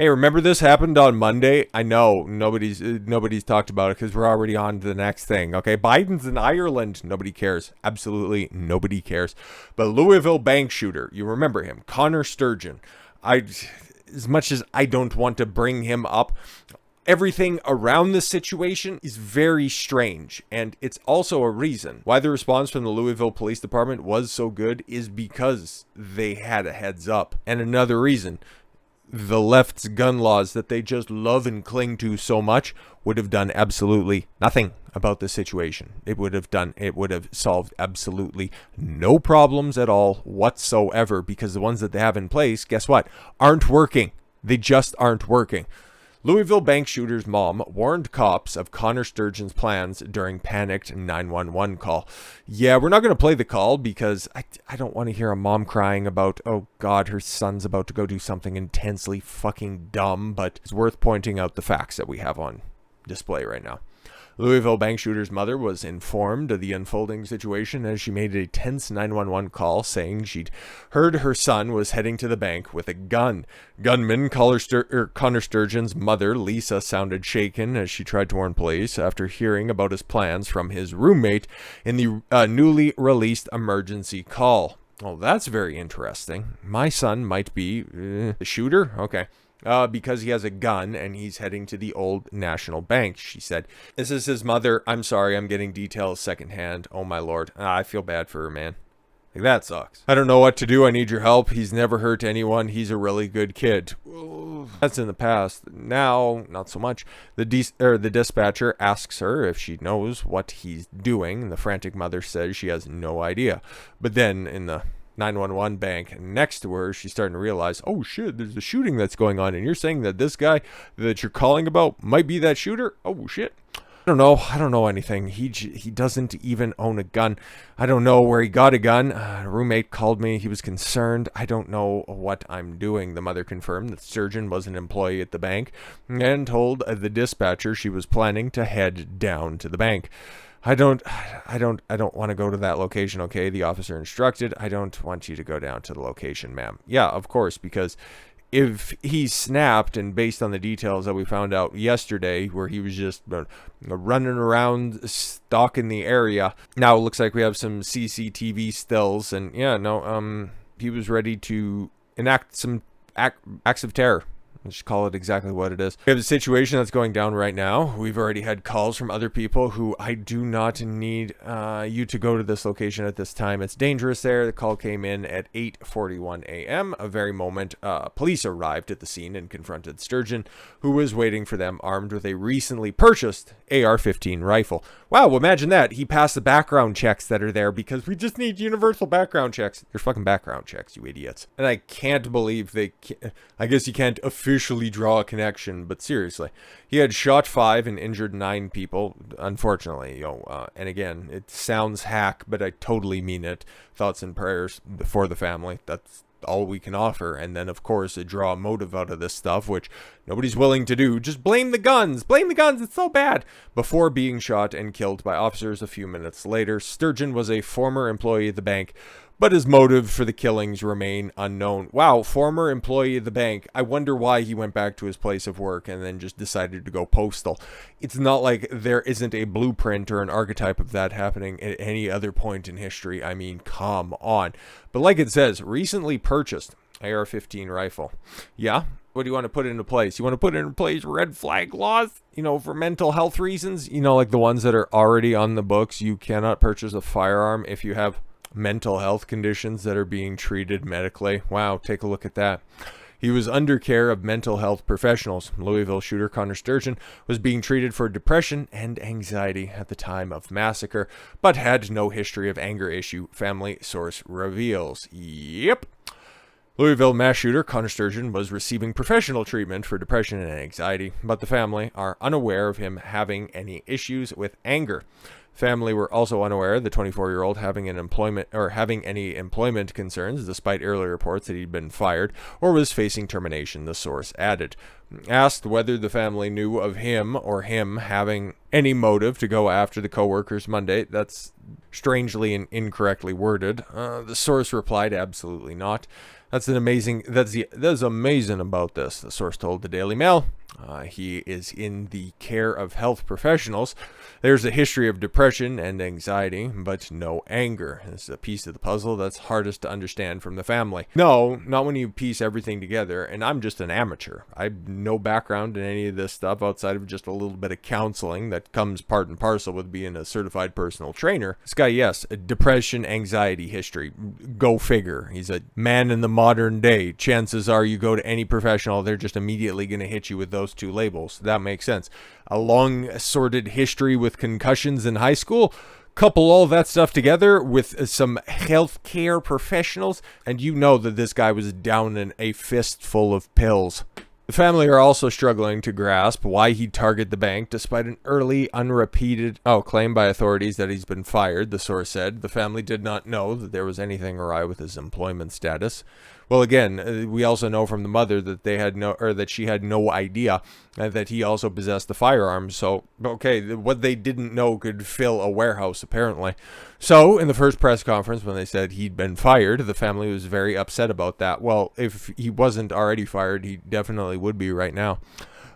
Hey, remember this happened on Monday? I know nobody's talked about it because we're already on to the next thing. Okay, Biden's in Ireland. Nobody cares. Absolutely nobody cares. But Louisville bank shooter, you remember him, Connor Sturgeon. As much as I don't want to bring him up, everything around this situation is very strange, and it's also a reason why the response from the Louisville Police Department was so good is because they had a heads up. And another reason, the left's gun laws that they just love and cling to so much would have done absolutely nothing about this situation. It would have solved absolutely no problems at all whatsoever, because the ones that they have in place, guess what, aren't working. They just aren't working. Louisville bank shooter's mom warned cops of Connor Sturgeon's plans during panicked 911 call. Yeah, we're not going to play the call because I don't want to hear a mom crying about, oh God, her son's about to go do something intensely fucking dumb, but it's worth pointing out the facts that we have on display right now. Louisville bank shooter's mother was informed of the unfolding situation as she made a tense 911 call saying she'd heard her son was heading to the bank with a gun. Gunman Connor Sturgeon's mother, Lisa, sounded shaken as she tried to warn police after hearing about his plans from his roommate in the newly released emergency call. Oh, that's very interesting. My son might be the shooter? Okay. Because he has a gun and he's heading to the Old National Bank, she said. This is his mother. I'm sorry, I'm getting details secondhand. Oh my lord. I feel bad for her, man. Like, that sucks. I don't know what to do. I need your help. He's never hurt anyone. He's a really good kid. That's in the past. Now, not so much. The dispatcher asks her if she knows what he's doing. The frantic mother says she has no idea. But then in the 911 bank next to her, she's starting to realize, oh shit, there's a shooting that's going on, and you're saying that this guy that you're calling about might be that shooter? Oh shit. I don't know anything. He doesn't even own a gun. I don't know where he got a gun. A roommate called me. He was concerned. I don't know what I'm doing. The mother confirmed that Sturgeon was an employee at the bank and told the dispatcher she was planning to head down to the bank. I don't want to go to that location, okay? The officer instructed. I don't want you to go down to the location, ma'am. Yeah, of course, because if he snapped, and based on the details that we found out yesterday, where he was just running around stalking the area, now it looks like we have some CCTV stills, and yeah, no, he was ready to enact some acts of terror. Let's call it exactly what it is. We have a situation that's going down right now. We've already had calls from other people who I do not need you to go to this location at this time. It's dangerous there. The call came in at 8:41 a.m. A very moment police arrived at the scene and confronted Sturgeon, who was waiting for them armed with a recently purchased AR-15 rifle. Wow, imagine that. He passed the background checks that are there because we just need universal background checks. They're fucking background checks, you idiots. And I can't believe I guess you can't officially draw a connection, but seriously, he had shot 5 and injured 9 people, unfortunately. And again, it sounds hack, but I totally mean it. Thoughts and prayers for the family. That's all we can offer. And then, of course, draw a motive out of this stuff, which nobody's willing to do. Just blame the guns. Blame the guns. It's so bad. Before being shot and killed by officers a few minutes later, Sturgeon was a former employee of the bank, but his motive for the killings remain unknown. Wow, former employee of the bank. I wonder why he went back to his place of work and then just decided to go postal. It's not like there isn't a blueprint or an archetype of that happening at any other point in history. I mean, come on. But like it says, recently purchased AR-15 rifle. Yeah, what do you want to put into place? You want to put into place red flag laws, for mental health reasons? Like the ones that are already on the books. You cannot purchase a firearm if you have mental health conditions that are being treated medically. Wow, take a look at that. He was under care of mental health professionals. Louisville shooter Connor Sturgeon was being treated for depression and anxiety at the time of massacre, but had no history of anger issue, family source reveals. Yep. Louisville mass shooter Connor Sturgeon was receiving professional treatment for depression and anxiety, but the family are unaware of him having any issues with anger. Family were also unaware the 24-year-old having any employment concerns, despite earlier reports that he'd been fired or was facing termination, the source added. Asked whether the family knew of him or him having any motive to go after the co-workers Monday, that's strangely and incorrectly worded. The source replied, absolutely not. That's amazing about this, the source told the Daily Mail. He is in the care of health professionals. There's a history of depression and anxiety, but no anger. This is a piece of the puzzle that's hardest to understand from the family. No, not when you piece everything together, and I'm just an amateur. I have no background in any of this stuff outside of just a little bit of counseling that comes part and parcel with being a certified personal trainer. This guy, yes, a depression, anxiety history. Go figure. He's a man in the modern day. Chances are you go to any professional, they're just immediately going to hit you with those two labels. That makes sense. A long sordid history with concussions in high school. Couple all that stuff together with some healthcare professionals, and you know that this guy was down in a fistful of pills. The family are also struggling to grasp why he'd target the bank despite an early, unrepeated claim by authorities that he's been fired, the source said. The family did not know that there was anything awry with his employment status. Well, again, we also know from the mother that that she had no idea that he also possessed the firearms. So, okay, what they didn't know could fill a warehouse, apparently. So, in the first press conference, when they said he'd been fired, the family was very upset about that. Well, if he wasn't already fired, he definitely would be right now.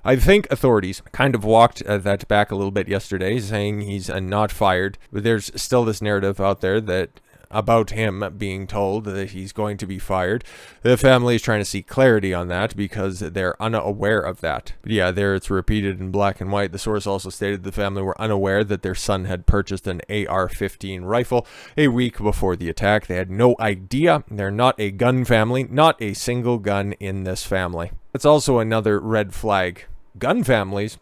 I think authorities kind of walked that back a little bit yesterday, saying he's not fired. But there's still this narrative out there that about him being told that he's going to be fired. The family is trying to seek clarity on that because they're unaware of that. But yeah, there it's repeated in black and white. The source also stated the family were unaware that their son had purchased an AR-15 rifle a week before the attack. They had no idea. They're not a gun family, not a single gun in this family. It's also another red flag. Gun families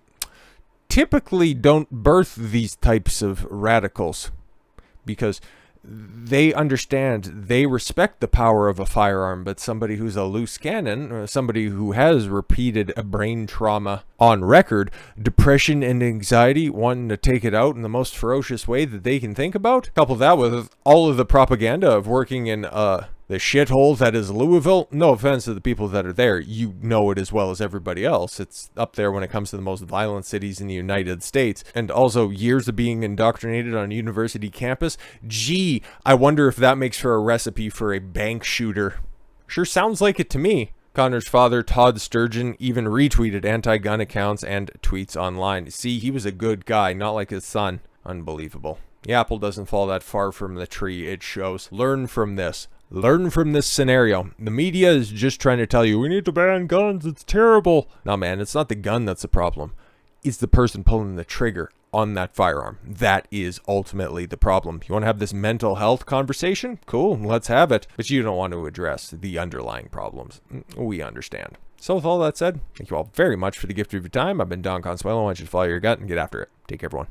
typically don't birth these types of radicals because they understand, they respect the power of a firearm, but somebody who's a loose cannon, or somebody who has repeated a brain trauma on record, depression and anxiety, wanting to take it out in the most ferocious way that they can think about, couple that with all of the propaganda of working in the shithole that is Louisville. No offense to the people that are there. You know it as well as everybody else. It's up there when it comes to the most violent cities in the United States. And also years of being indoctrinated on a university campus. Gee, I wonder if that makes for a recipe for a bank shooter. Sure sounds like it to me. Connor's father, Todd Sturgeon, even retweeted anti-gun accounts and tweets online. See, he was a good guy, not like his son. Unbelievable. The apple doesn't fall that far from the tree, it shows. Learn from this. Learn from this scenario. The media is just trying to tell you, we need to ban guns, it's terrible. No, man, it's not the gun that's the problem. It's the person pulling the trigger on that firearm. That is ultimately the problem. You want to have this mental health conversation? Cool, let's have it. But you don't want to address the underlying problems. We understand. So with all that said, thank you all very much for the gift of your time. I've been Don Consuelo. I want you to follow your gut and get after it. Take care, everyone.